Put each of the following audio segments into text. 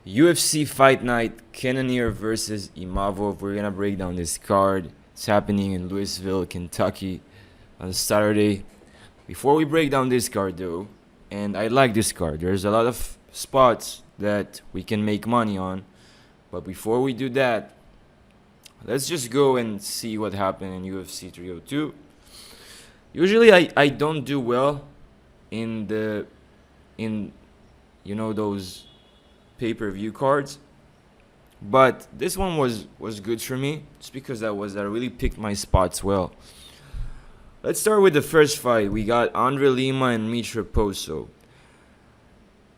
UFC Fight Night, Cannonier versus Imavov. We're gonna break down this card. It's happening in Louisville, Kentucky on Saturday. Before we break down this card though, and I like this card, there's a lot of spots that we can make money on. But before we do that, let's just go and see what happened in UFC 302. Usually I don't do well in those pay-per-view cards, but this one was good for me just because I really picked my spots well. Let's start with the first fight. We got Andre Lima and Mitra Poso.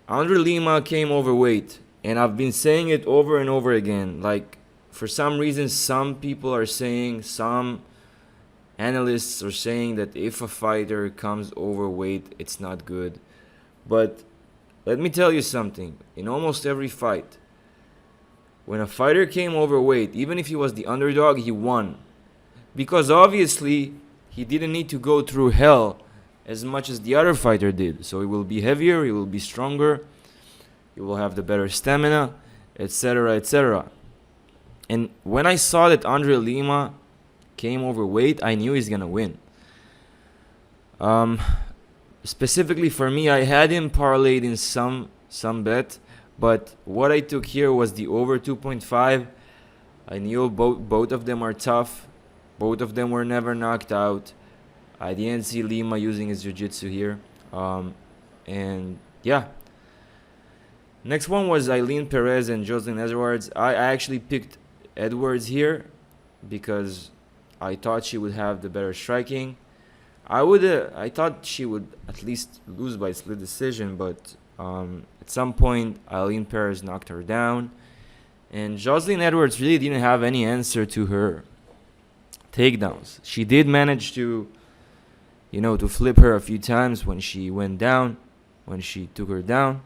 Andre Lima came overweight, and I've been saying it over and over again. Like, for some reason, some people are saying, some analysts are saying that if a fighter comes overweight, it's not good. But let me tell you something. In almost every fight, when a fighter came overweight, even if he was the underdog, he won. Because obviously, he didn't need to go through hell as much as the other fighter did. So he will be heavier, he will be stronger, he will have the better stamina, etc., etc. And when I saw that Andre Lima came overweight, I knew he's gonna win. Specifically for me, I had him parlayed in some bet, but what I took here was the over 2.5. I knew both of them are tough. Both of them were never knocked out. I didn't see Lima using his jiu-jitsu here. And yeah. Next one was Eileen Perez and Jocelyn Edwards. I actually picked Edwards here because I thought she would have the better striking. I thought she would at least lose by split decision, but at some point Eileen Perez knocked her down, and Jocelyn Edwards really didn't have any answer to her takedowns. She did manage to flip her a few times when she went down, when she took her down,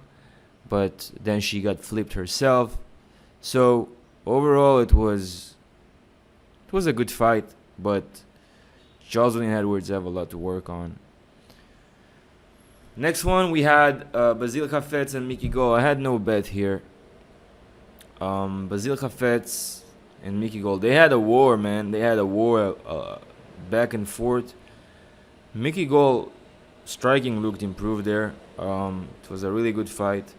but then she got flipped herself. So overall, it was a good fight, but Jocelyn Edwards have a lot to work on. Next one, we had Basile Hafez and Mickey Gall. I had no bet here. Basile Hafez and Mickey Gall, they had a war, man. They had a war back and forth. Mickey Gall striking looked improved there. It was a really good fight.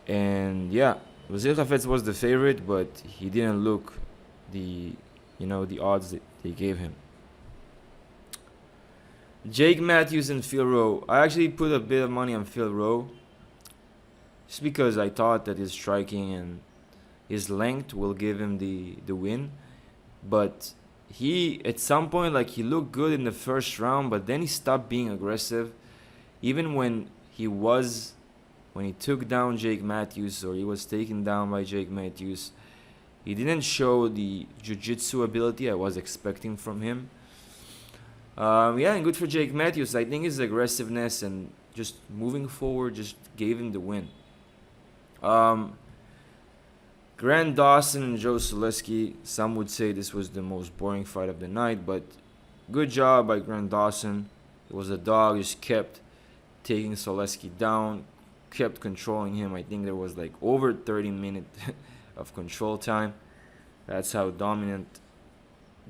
And yeah, Basile Hafez was the favorite, but he didn't look the odds that they gave him. Jake Matthews and Phil Rowe. I actually put a bit of money on Phil Rowe just because I thought that his striking and his length will give him the win. But he, at some point, he looked good in the first round, but then he stopped being aggressive. Even when he took down Jake Matthews, or he was taken down by Jake Matthews, he didn't show the jiu-jitsu ability I was expecting from him. And good for Jake Matthews. I think his aggressiveness and just moving forward just gave him the win. Grant Dawson and Joe Selesky. Some would say this was the most boring fight of the night, but good job by Grant Dawson. It was a dog, just kept taking Selesky down, kept controlling him. I think there was over 30 minutes of control time. That's how dominant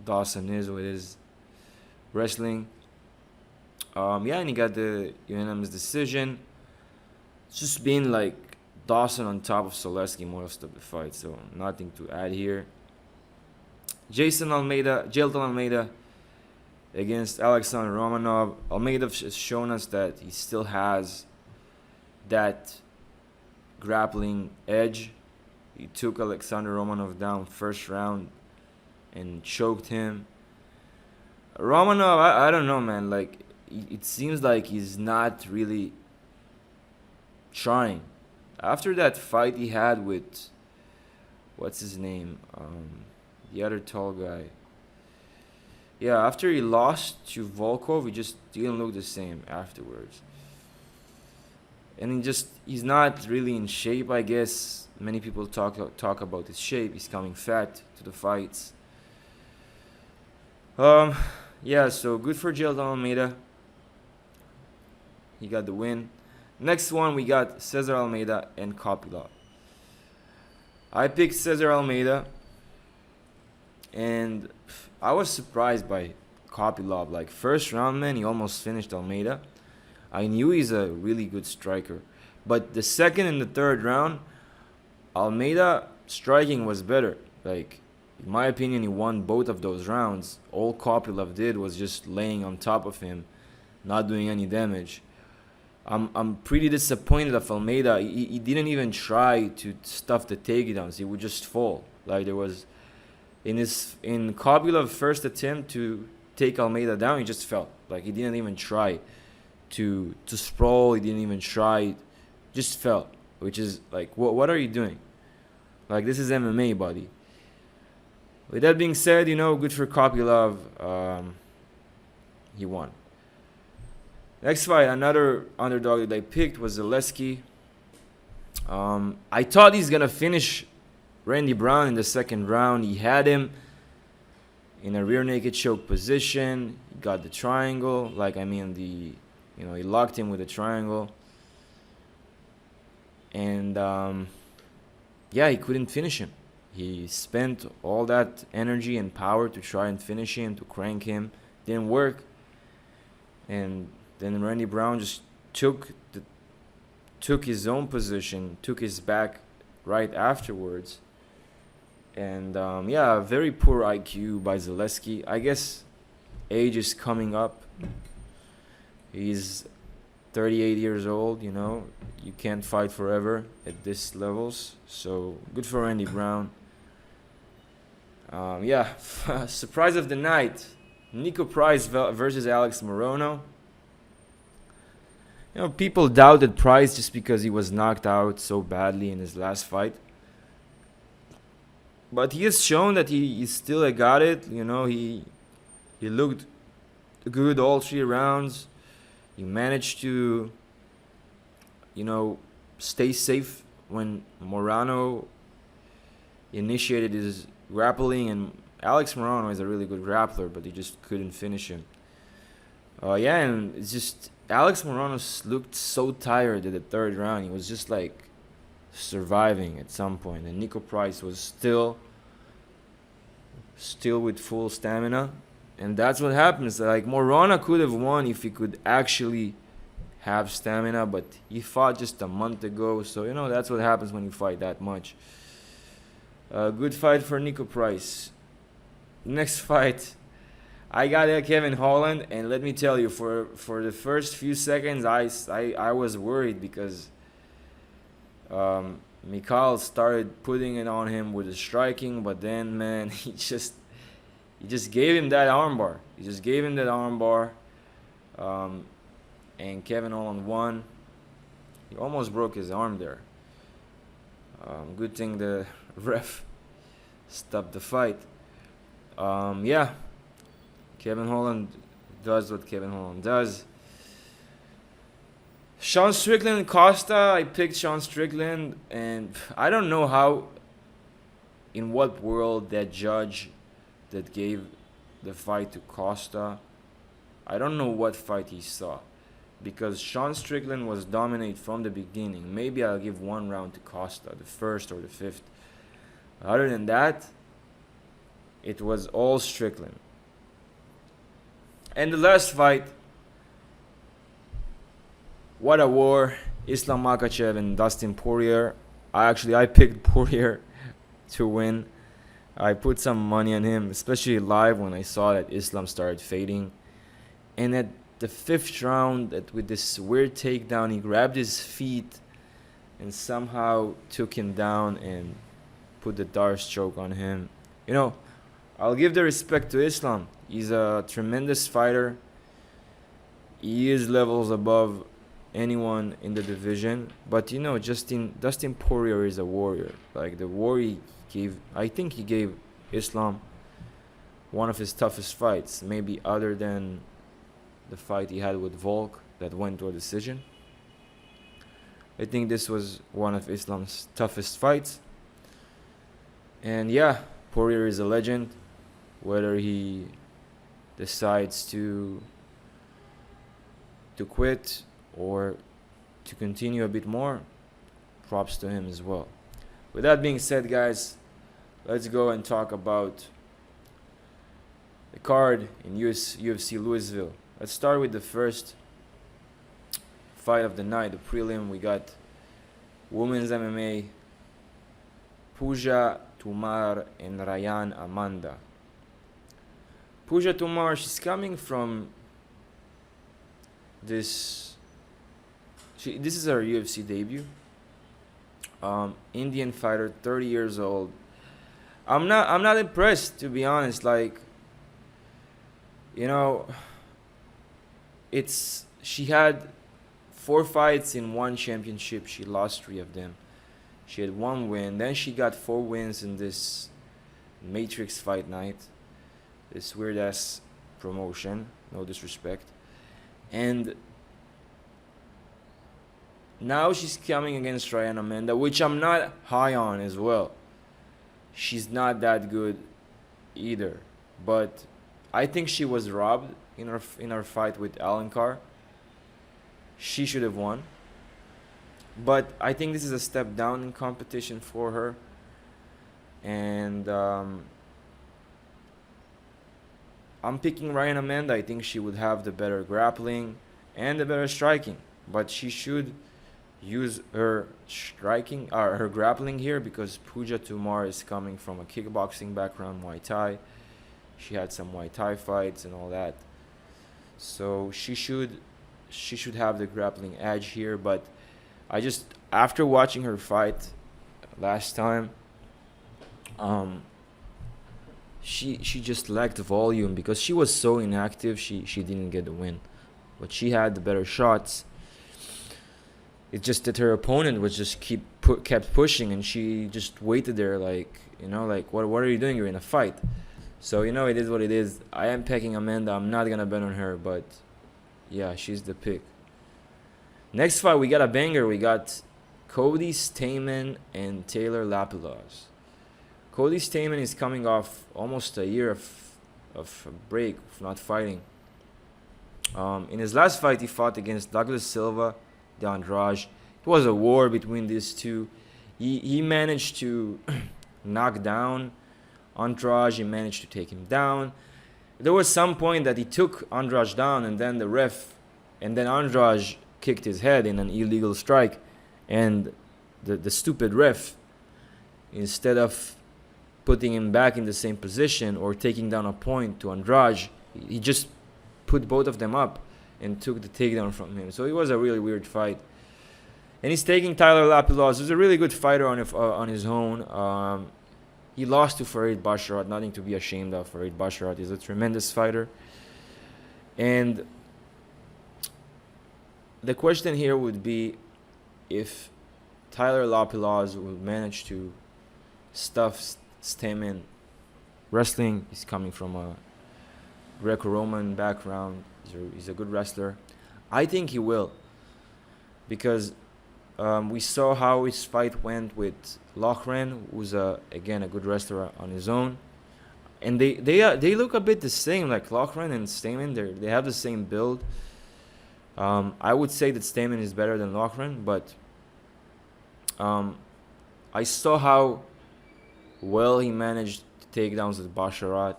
Dawson is with his wrestling. And he got the unanimous decision. It's just been Dawson on top of Selesky most of the fight, so nothing to add here. Jailton Almeida against Alexander Romanov. Almeida has shown us that he still has that grappling edge. He took Alexander Romanov down first round and choked him. Romanov, I don't know, man. It seems like he's not really trying. After that fight he had with, what's his name? The other tall guy. Yeah, after he lost to Volkov, he just didn't look the same afterwards. And he's not really in shape, I guess. Many people talk about his shape. He's coming fat to the fights. So good for Jailton Almeida. He got the win. Next one, we got Cesar Almeida and Kopylov. I picked Cesar Almeida, and I was surprised by Kopylov. Like, first round, man, he almost finished Almeida. I knew he's a really good striker. But the second and the third round, Almeida striking was better. Like, in my opinion, he won both of those rounds. All Kopylov did was just laying on top of him, not doing any damage. I'm pretty disappointed of Almeida. He didn't even try to stuff the takedowns. He would just fall. Like, there was in Kopylov's first attempt to take Almeida down, he just fell. Like, he didn't even try to sprawl. He didn't even try. Just fell. Which is like, what are you doing? Like, this is MMA, buddy. With that being said, good for Kopylov. He won. Next fight, another underdog that I picked was Zaleski. I thought he's going to finish Randy Brown in the second round. He had him in a rear naked choke position. He got the triangle. He locked him with a triangle. And, he couldn't finish him. He spent all that energy and power to try and finish him, to crank him. Didn't work. And then Randy Brown just took his own position, took his back right afterwards. And, very poor IQ by Zaleski. I guess age is coming up. He's 38 years old, You can't fight forever at this levels. So, good for Randy Brown. Surprise of the night. Nico Price versus Alex Morono. People doubted Price just because he was knocked out so badly in his last fight. But he has shown that he still got it. He looked good all 3 rounds. He managed to, stay safe when Morono initiated his grappling. And Alex Morono is a really good grappler, but he just couldn't finish him. And it's just Alex Morono looked so tired at the third round. He was just like surviving at some point. And Nico Price was still with full stamina. And that's what happens. Like, Morono could have won if he could actually have stamina, but he fought just a month ago. So, that's what happens when you fight that much. Good fight for Nico Price. Next fight, I got Kevin Holland, and let me tell you, for the first few seconds, I was worried because Mikhail started putting it on him with the striking, but then, man, he just gave him that armbar. And Kevin Holland won. He almost broke his arm there. Good thing the ref stopped the fight. Kevin Holland does what Kevin Holland does. Sean Strickland, Costa. I picked Sean Strickland, and I don't know in what world that judge that gave the fight to Costa, I don't know what fight he saw, because Sean Strickland was dominant from the beginning. Maybe I'll give 1 round to Costa, the first or the fifth. Other than that, it was all Strickland. And the last fight, what a war. Islam Makhachev and Dustin Poirier. I picked Poirier to win. I put some money on him, especially live when I saw that Islam started fading. And at the 5th round, with this weird takedown, he grabbed his feet and somehow took him down and put the Darce choke on him. I'll give the respect to Islam. He's a tremendous fighter. He is levels above anyone in the division. But, Dustin Poirier is a warrior. Like, the war I think he gave Islam one of his toughest fights. Maybe other than the fight he had with Volk that went to a decision. I think this was one of Islam's toughest fights. And Poirier is a legend. Whether he decides to quit or to continue a bit more, props to him as well. With that being said, guys, let's go and talk about the card in UFC Louisville. Let's start with the first fight of the night, the prelim. We got women's MMA, Puja, Tomar, and Rayanne Amanda. Puja Tomar, she's coming from this is her UFC debut. Indian fighter, 30 years old. I'm not impressed, to be honest. Like, you know, she had 4 fights in 1 championship. She lost 3 of them. She had 1 win. Then she got 4 wins in this Matrix Fight Night, this weird ass promotion. No disrespect. And now she's coming against Rayanne Amanda, which I'm not high on as well. She's not that good either. But I think she was robbed in her fight with Alencar. She should have won. But I think this is a step down in competition for her. And I'm picking Rayanne Amanda. I think she would have the better grappling and the better striking. But she should use her striking or her grappling here, because Puja Tomar is coming from a kickboxing background, Muay Thai. She had some Muay Thai fights and all that. So she should have the grappling edge here. But I just, after watching her fight last time, she just lacked volume because she was so inactive. She didn't get the win, but she had the better shots. It's just that her opponent was just kept pushing, and she just waited there, like, you know, like, what are you doing? You're in a fight. So, you know, it is what it is. I am picking Amanda. I'm not gonna bet on her, but yeah, she's the pick. Next fight, we got a banger. We got Cody Stamann and Taylor Lapilus. Cody Stamann is coming off almost a year of a break, of not fighting. In his last fight, he fought against Douglas Silva de Andrade. It was a war between these two. He managed to knock down Andrade. He managed to take him down. There was some point that he took Andrade down, and then Andrade kicked his head in an illegal strike, and the stupid ref, instead of putting him back in the same position or taking down a point to Andrade, he just put both of them up and took the takedown from him. So it was a really weird fight. And he's taking Tyler Lapilus, who's a really good fighter on his own. He lost to Farid Basharat, nothing to be ashamed of. Farid Basharat is a tremendous fighter. And the question here would be if Tyler Lapilus will manage to stuff Stamann. Wrestling, he's coming from a Greco-Roman background. He's a good wrestler. I think he will, because we saw how his fight went with Loughran, who's again a good wrestler on his own, and they look a bit the same. Like Loughran and Stamann, they have the same build. I would say that Stamann is better than Loughran, but I saw how well he managed to take down with Basharat.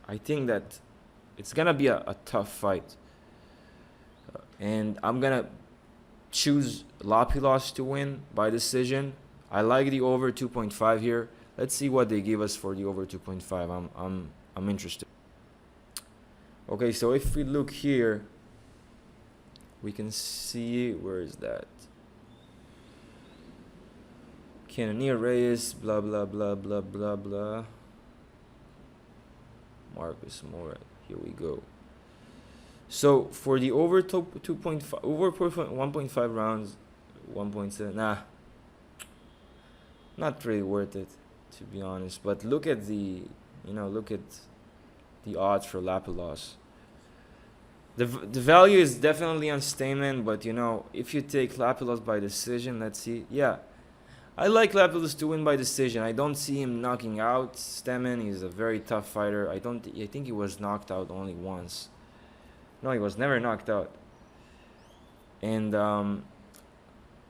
I think that it's gonna be a tough fight, and I'm gonna choose Lapilus to win by decision. I like the over 2.5 here. Let's see what they give us for the over 2.5. I'm interested. Okay, so if we look here, we can see, where is that? Cannonier Reese, blah blah blah blah blah blah. Marquez, Moura. Here we go. So for the over 2.5, over 1.5 rounds, 1.7. Nah, not really worth it, to be honest. But look at the odds for Lapilus. The value is definitely on Stamann, but if you take Lapilus by decision, let's see. Yeah, I like Lapilus to win by decision. I don't see him knocking out Stamann. He's a very tough fighter. I think he was knocked out only once. No, he was never knocked out. And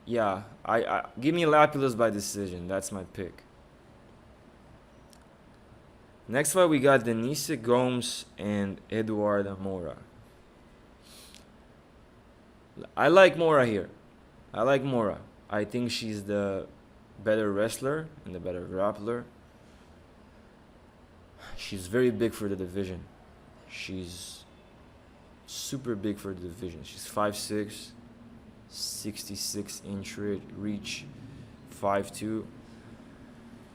yeah, I give me Lapilus by decision. That's my pick. Next fight we got Denise Gomes and Eduarda Moura. I like Moura here. I like Moura. I think she's the better wrestler and the better grappler. She's very big for the division. She's super big for the division. She's 5'6", 66-inch reach, 5'2".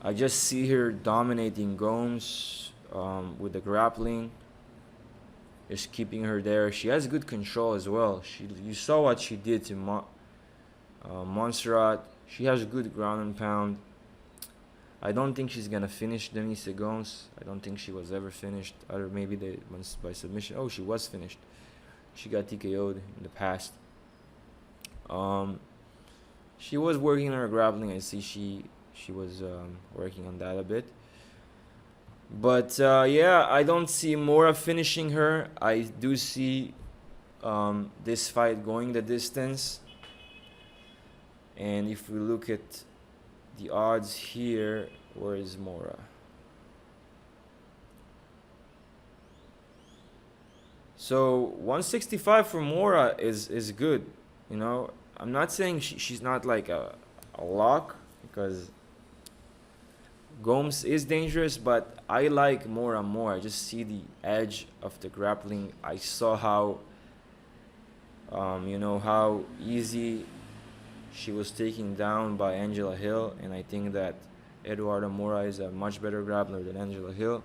I just see her dominating Gomes with the grappling. Just keeping her there. She has good control as well. You saw what she did to Montserrat. She has good ground and pound. I don't think she's gonna finish Denise Gomes. I don't think she was ever finished. Or maybe by submission. Oh, she was finished. She got TKO'd in the past. She was working on her grappling. I see she was working on that a bit. But yeah, I don't see Moura finishing her. I do see this fight going the distance. And if we look at the odds here, where is Moura? So 165 for Moura is good. You know, I'm not saying she's not like a lock, because Gomes is dangerous, but I like Moura more. I just see the edge of the grappling. I saw how how easy she was taken down by Angela Hill, and I think that Eduarda Moura is a much better grappler than Angela Hill.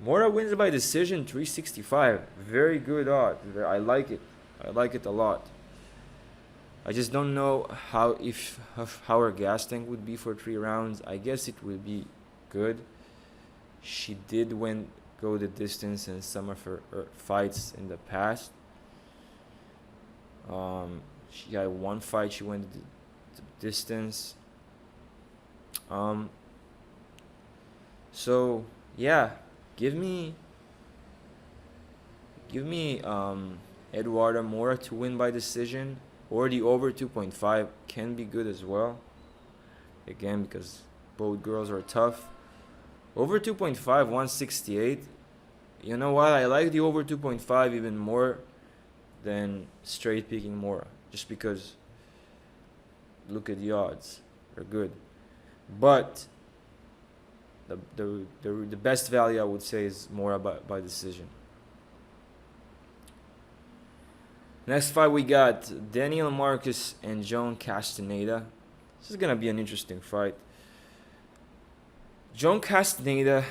Moura wins by decision, 365. Very good odds. I like it. I like it a lot. I just don't know how her gas tank would be for 3 rounds. I guess it would be good. She did go the distance in some of her fights in the past. She had one fight she went the distance. So yeah, give me Eduarda Moura to win by decision, or the over 2.5 can be good as well. Again, because both girls are tough. Over 2.5, 168. You know what? I like the over 2.5 even more than straight picking Moura, just because look at the odds, they're good. But the best value I would say is Moura by decision. Next fight we got Daniel Marquez and Joan Castañeda. This is gonna be an interesting fight. Joan Castañeda,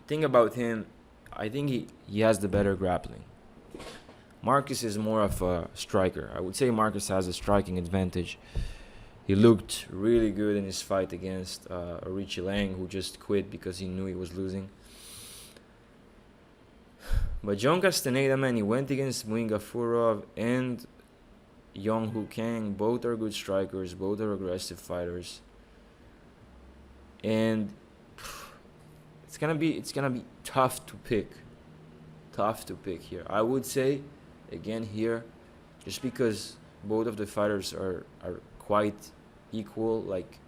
thing about him, I think he has the better grappling. Marquez is more of a striker. I would say Marquez has a striking advantage. He looked really good in his fight against Richie Lang, who just quit because he knew he was losing. But Joan Castañeda, man, he went against Muinga Furov and Yong Hu Kang. Both are good strikers. Both are aggressive fighters. And it's gonna be tough to pick. Tough to pick here. I would say, again here, just because both of the fighters are quite equal. Like,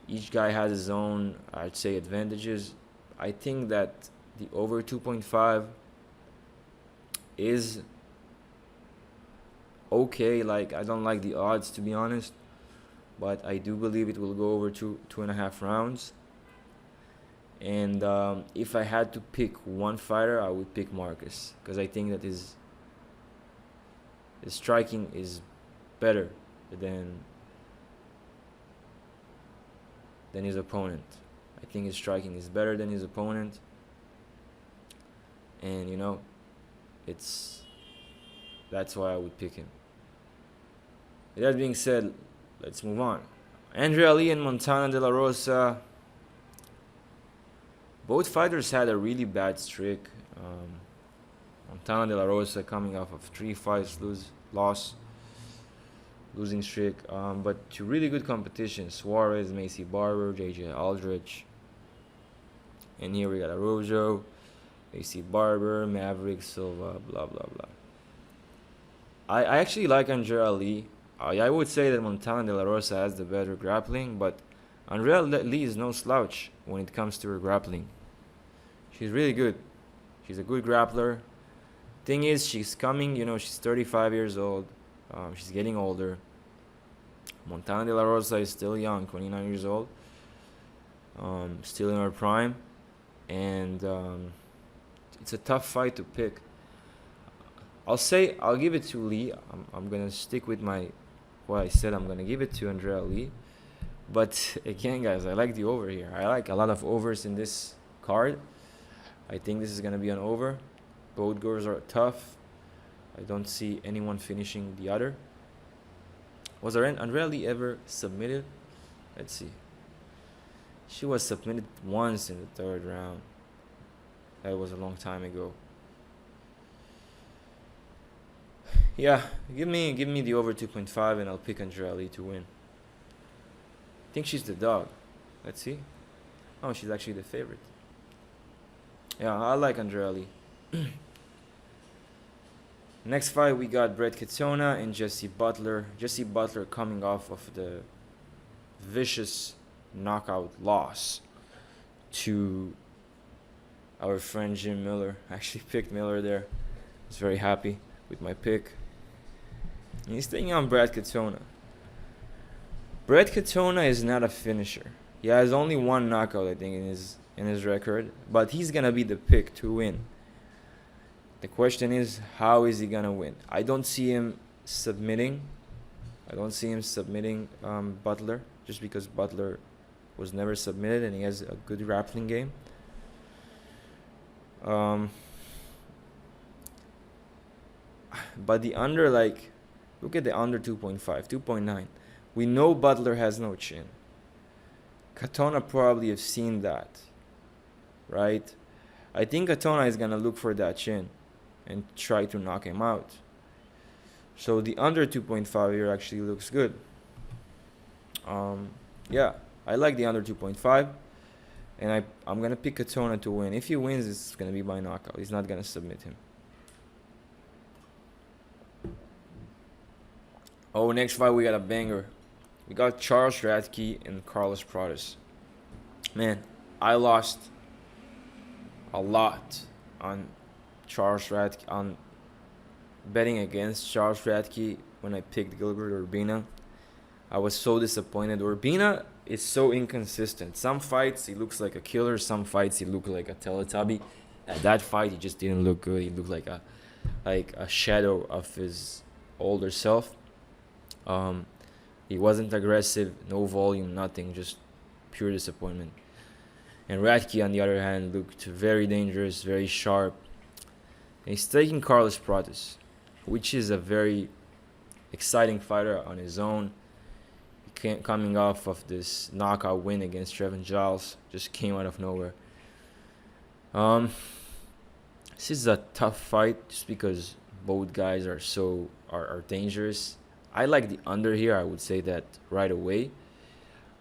each guy has his own, I'd say, advantages. I think that the over 2.5 is okay. Like, I don't like the odds, to be honest, but I do believe it will go over 2.5 rounds. And if I had to pick one fighter, I would pick Marquez, because I think that his striking is better than his opponent. I think his striking is better than his opponent. And that's why I would pick him. With that being said, let's move on. Andrea Lee and Montana De La Rosa. Both fighters had a really bad streak. Montana De La Rosa coming off of 3 fights losing streak. But to really good competition: Suarez, Macy Barber, JJ Aldrich. And here we got Araujo, AC Barber, Maverick, Silva, blah, blah, blah. I actually like Andrea Lee. I would say that Montana De La Rosa has the better grappling, but Andrea Lee is no slouch when it comes to her grappling. She's really good. She's a good grappler. Thing is, she's coming, she's 35 years old. She's getting older. Montana De La Rosa is still young, 29 years old. Still in her prime. And it's a tough fight to pick. I'll give it to Lee. I'm going to stick with what I said. I'm going to give it to Andrea Lee. But again, guys, I like the over here. I like a lot of overs in this card. I think this is going to be an over. Both girls are tough. I don't see anyone finishing the other. Was Andrea Lee ever submitted? Let's see. She was submitted once in the 3rd round. That was a long time ago. Yeah, give me the over 2.5 and I'll pick Andrea Lee to win. I think she's the dog. Let's see. Oh, she's actually the favorite. Yeah, I like Andrea Lee. Next fight, we got Brett Katona and Jesse Butler. Jesse Butler coming off of the vicious knockout loss to our friend Jim Miller. I actually picked Miller there. I was very happy with my pick. And he's taking on Brett Katona. Brett Katona is not a finisher. He has only one knockout, I think, in his record, but he's gonna be the pick to win. The question is, how is he gonna win? I don't see him submitting. Butler, just because Butler was never submitted and he has a good grappling game. But the under, look at the under 2.5, 2.9. We know Butler has no chin. Katona probably have seen that, right? I think Katona is gonna look for that chin and try to knock him out. So the under 2.5 here actually looks good. Yeah, I like the under 2.5, and I'm gonna pick Katona to win. If he wins, it's gonna be by knockout. He's not gonna submit him. Oh, next fight we got a banger. We got Charles Radtke and Carlos Prates. Man, I lost a lot on Charles Radtke, on betting against Charles Radtke when I picked Gilbert Urbina. I was so disappointed. Urbina is so inconsistent. Some fights he looks like a killer. Some fights he looked like a Teletubby. At that fight, he just didn't look good. He looked like a shadow of his older self. He wasn't aggressive, no volume, nothing, just pure disappointment. And Radtke, on the other hand, looked very dangerous, very sharp. And he's taking Carlos Prates, which is a very exciting fighter on his own. Coming off of this knockout win against Trevin Giles, just came out of nowhere. This is a tough fight just because both guys are dangerous. I like the under here. I would say that right away.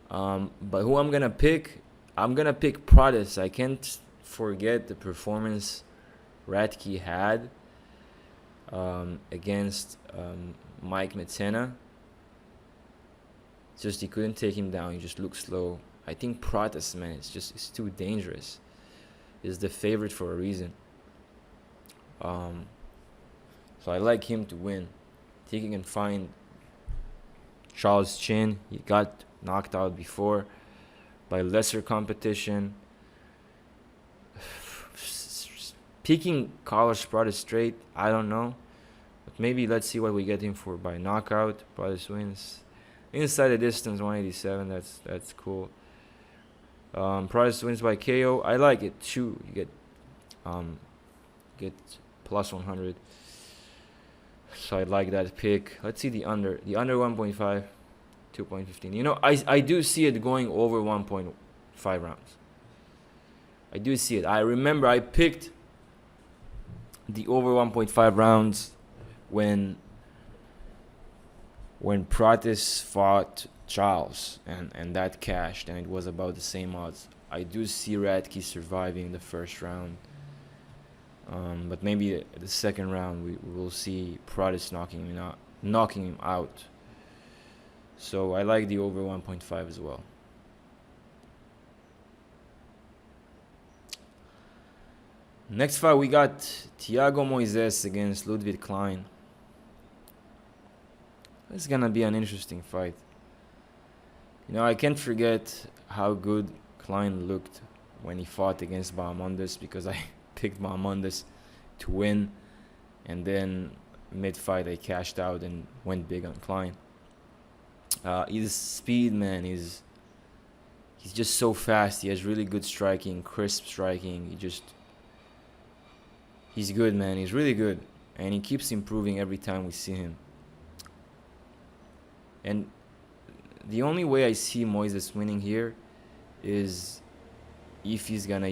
But who I'm gonna pick? I'm gonna pick Prates. I can't forget the performance Radtke had against Mike Metena. Just he couldn't take him down. He just looked slow. I think Prates, man, it's too dangerous. He's the favorite for a reason. So I like him to win. I think he can find Charles Chin. He got knocked out before by lesser competition. Picking Carlos Prates straight, I don't know. But maybe let's see what we get him for by knockout. Prates wins. Inside the distance, 187. That's cool. Prates wins by KO. I like it too. You get plus 100. So I like that pick. Let's see the under. The under 1.5, 2.15. I do see it going over 1.5 rounds. I do see it. I remember I picked the over 1.5 rounds when Prates fought Charles and that cashed and it was about the same odds. I do see Radtke surviving the first round. But maybe the second round we will see Prates knocking him out. So I like the over 1.5 as well. Next fight we got Thiago Moisés against Ľudovít Klein. It's gonna be an interesting fight. You know, I can't forget how good Klein looked when he fought against Bahamondes, because I picked Bahamondes to win, and then mid-fight I cashed out and went big on Klein. His speed, man, he's just so fast. He has really good striking, crisp striking. He's good, man. He's really good, and he keeps improving every time we see him. And the only way I see Moisés winning here is if he's gonna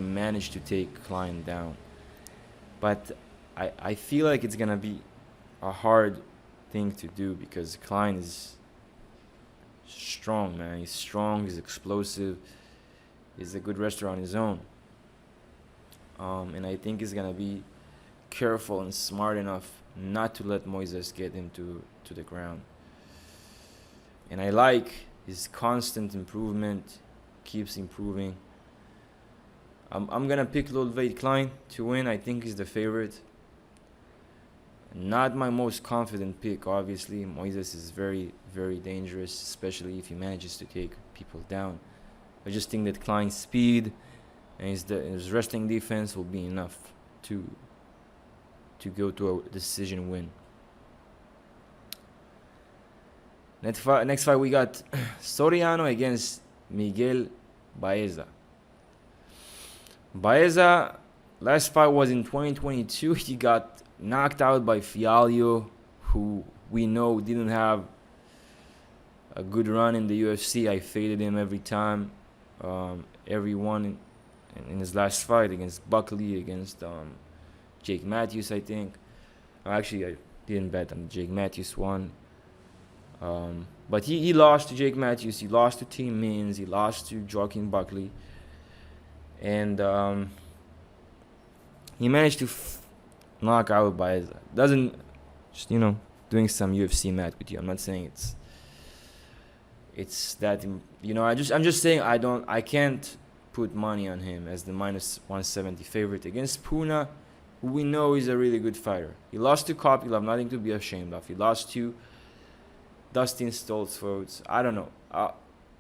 manage to take Klein down. But I feel like it's gonna be a hard thing to do, because Klein is strong, man. He's strong, he's explosive, he's a good wrestler on his own. And I think he's gonna be careful and smart enough not to let Moisés get him to the ground. And I like his constant improvement, keeps improving. I'm gonna pick Ľudovít Klein to win. I think he's the favorite. Not my most confident pick, obviously. Moisés is very, very dangerous, especially if he manages to take people down. I just think that Klein's speed and his wrestling defense will be enough to go to a decision win. Next fight we got Soriano against Miguel Baeza. Baeza, last fight was in 2022. He got knocked out by Thiago, who we know didn't have a good run in the UFC. I faded him every time. Everyone in his last fight against Buckley, against Jake Matthews, I think. Actually, I didn't bet on Jake Matthews one. But he lost to Jake Matthews. He lost to Tim Means. He lost to Joaquin Buckley. And he managed to knock out Baeza. Doesn't, just, doing some UFC math with you. I'm not saying it's that, I'm just saying I can't put money on him as the minus 170 favorite against Puna, who we know is a really good fighter. He lost to Kopylov, nothing to be ashamed of. He lost to Dustin Stoltzfus. I don't know.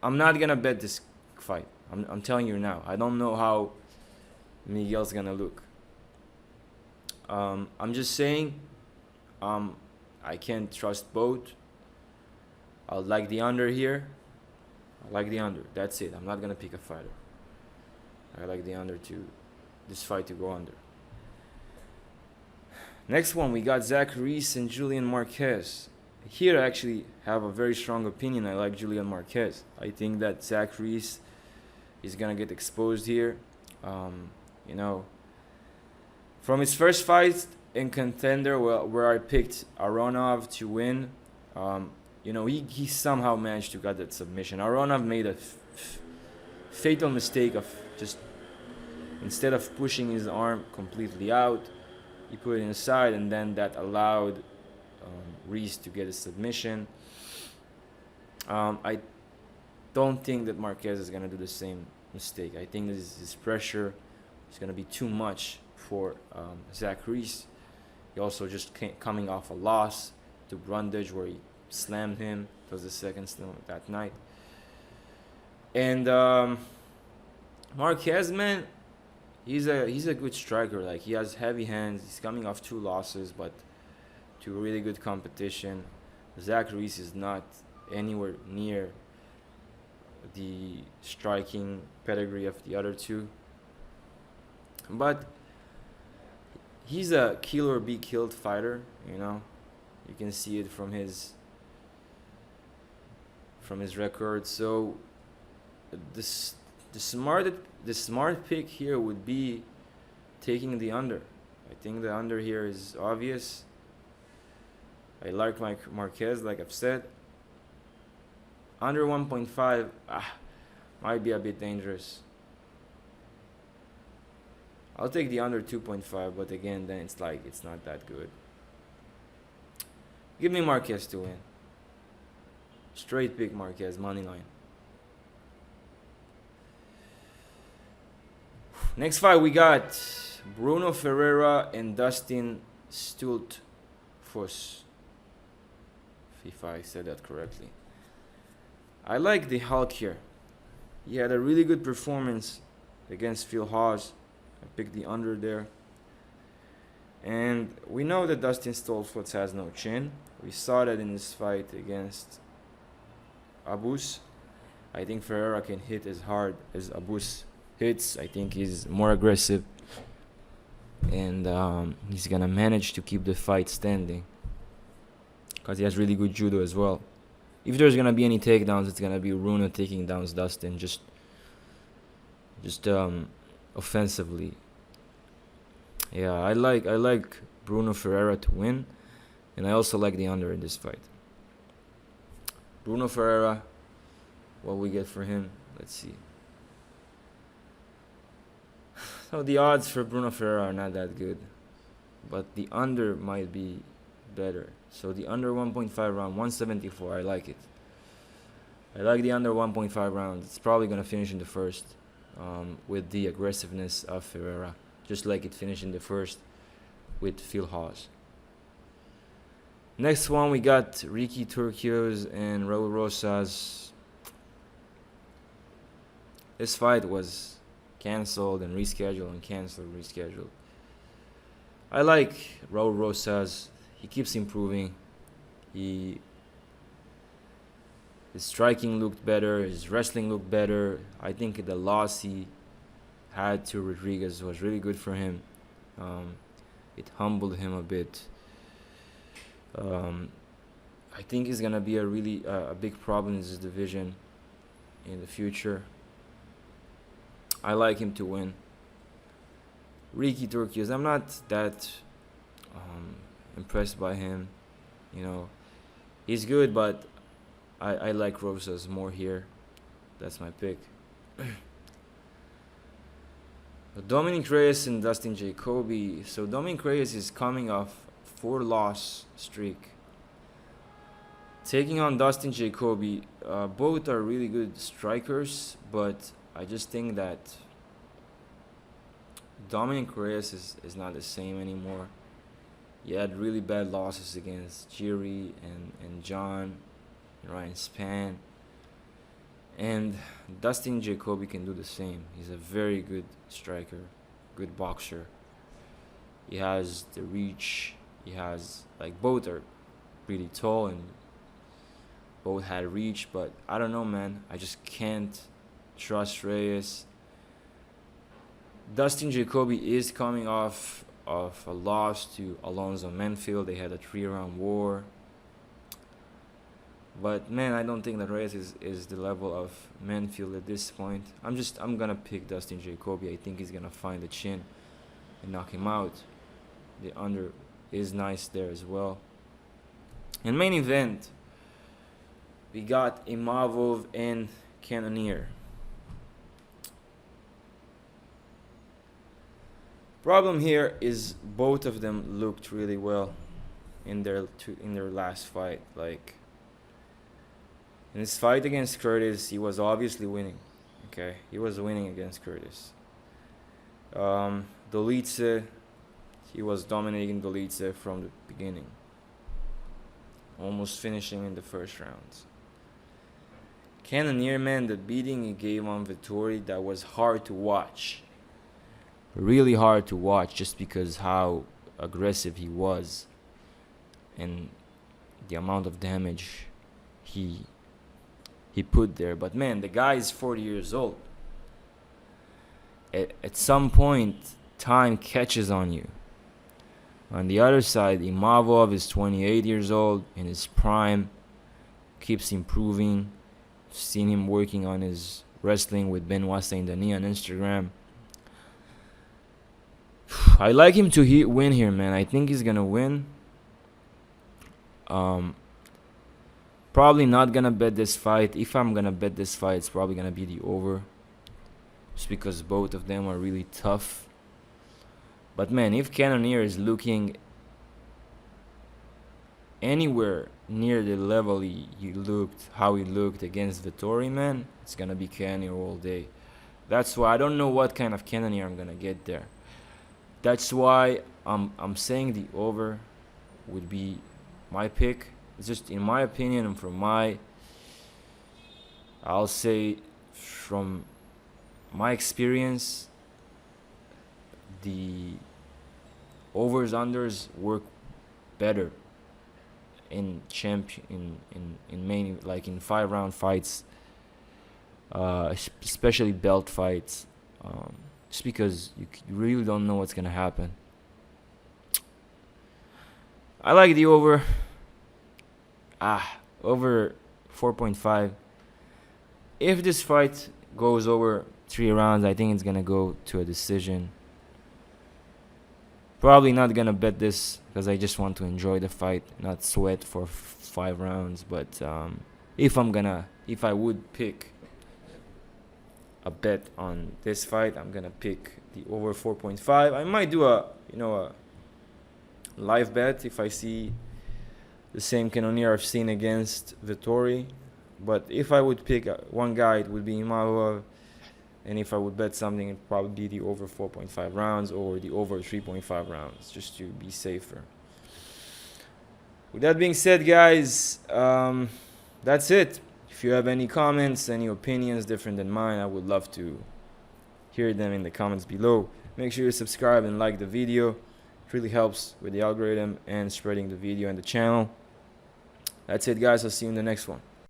I'm not gonna bet this fight. I'm telling you now. I don't know how Miguel's gonna look. I'm just saying, I can't trust both. I like the under here. I like the under. That's it. I'm not gonna pick a fighter. I like the under this fight to go under. Next one, we got Reese and Julian Marquez. Here I actually have a very strong opinion. I like Julian Marquez. I think that Reese is gonna get exposed here. From his first fight in Contender, where I picked Aronov to win, he somehow managed to get that submission. Aronov made a fatal mistake of just, instead of pushing his arm completely out, he put it inside, and then that allowed Reese to get a submission. I don't think that Marquez is going to do the same mistake. I think his pressure is going to be too much for Reese. He also just coming off a loss to Brundage, where he slammed him. It was the second slam that night. And Marquez, man, he's a good striker. Like, he has heavy hands. He's coming off 2 losses, but to really good competition. Reese is not anywhere near the striking pedigree of the other two. But he's a kill or be killed fighter, You can see it from his record. So the smart pick here would be taking the under. I think the under here is obvious. I like Marquez, like I've said. Under 1.5 might be a bit dangerous. I'll take the under 2.5, but again, then it's like it's not that good. Give me Marquez to win. Straight pick Marquez, money line. Next fight we got Brunno Ferreira and Dustin Stoltzfus. If I said that correctly. I like the Hulk here. He had a really good performance against Phil Hawes. I picked the under there. And we know that Dustin Stoltzfus has no chin. We saw that in his fight against Abus. I think Ferreira can hit as hard as Abus hits. I think he's more aggressive. And he's going to manage to keep the fight standing. Because he has really good judo as well. If there's going to be any takedowns, it's going to be Brunno taking down Dustin. Just offensively. Yeah, I like Brunno Ferreira to win. And I also like the under in this fight. Brunno Ferreira, what we get for him, let's see. So the odds for Brunno Ferreira are not that good. But the under might be better. So the under 1.5 round, 174, I like it. I like the under 1.5 rounds. It's probably going to finish in the first with the aggressiveness of Ferreira. Just like it finished in the first with Phil Hawes. Next one, we got Ricky Turcios and Raul Rosas. This fight was cancelled and rescheduled and cancelled, rescheduled. I like Raul Rosas. He keeps improving. His striking looked better. His wrestling looked better. I think the loss he had to Rodriguez was really good for him. It humbled him a bit. I think he's gonna be a really a big problem in this division in the future. I like him to win. Ricky Turcios, I'm not that impressed by him. You know, he's good, but I like Rosas more here. That's my pick. Dominic Reyes and Dustin Jacoby. So Dominic Reyes is coming off 4-loss streak. Taking on Dustin Jacoby. Both are really good strikers, but I just think that Dominic Reyes is not the same anymore. He had really bad losses against Jiri and John and Ryan Spann. And Dustin Jacoby can do the same. He's a very good striker, good boxer. He has the reach. He has, like, both are pretty tall and both had reach. But I don't know, man. I just can't trust Reyes. Dustin Jacoby is coming off of a loss to Alonzo Menfield. They had a 3-round war. But man, I don't think that Reyes is the level of Menfield at this point. I'm gonna pick Dustin Jacoby. I think he's gonna find the chin and knock him out. The under is nice there as well. In main event, we got Imavov and Cannonier. Problem here is both of them looked really well in their last fight. Like, in his fight against Curtis, he was obviously winning. Okay, he was winning against Curtis. Dolice, he was dominating Dolice from the beginning, almost finishing in the first rounds. Cannonier, man, the beating he gave on Vettori, that was hard to watch. Really hard to watch, just because how aggressive he was and the amount of damage he put there. But man, the guy is 40 years old. At some point, time catches on you. On the other side, Imavov is 28 years old, in his prime, keeps improving. Seen him working on his wrestling with Benoit Saint-Denis on Instagram. I like him to win here, man. I think he's gonna win. Probably not gonna bet this fight. If I'm gonna bet this fight, it's probably gonna be the over, just because both of them are really tough. But man, if Cannonier is looking anywhere near the level how he looked against Vettori, man, it's gonna be Cannonier all day. That's why I don't know what kind of Cannonier I'm gonna get there. That's why I'm saying the over would be my pick. It's just in my opinion and I'll say from my experience, the overs unders work better in main, like in 5-round fights, especially belt fights, just because you really don't know what's gonna happen. I like the over. Over 4.5. If this fight goes over 3 rounds, I think it's gonna go to a decision. Probably not gonna bet this because I just want to enjoy the fight, not sweat for 5 rounds. But if I would pick a bet on this fight, I'm gonna pick the over 4.5. I might do a live bet if I see the same Cannonier I've seen against Vettori. But if I would pick one guy, it would be Imavov. And if I would bet something, it'd probably be the over 4.5 rounds or the over 3.5 rounds, just to be safer. With that being said, guys, that's it. If you have any comments, any opinions different than mine, I would love to hear them in the comments below. Make sure you subscribe and like the video. It really helps with the algorithm and spreading the video and the channel. That's it, guys. I'll see you in the next one.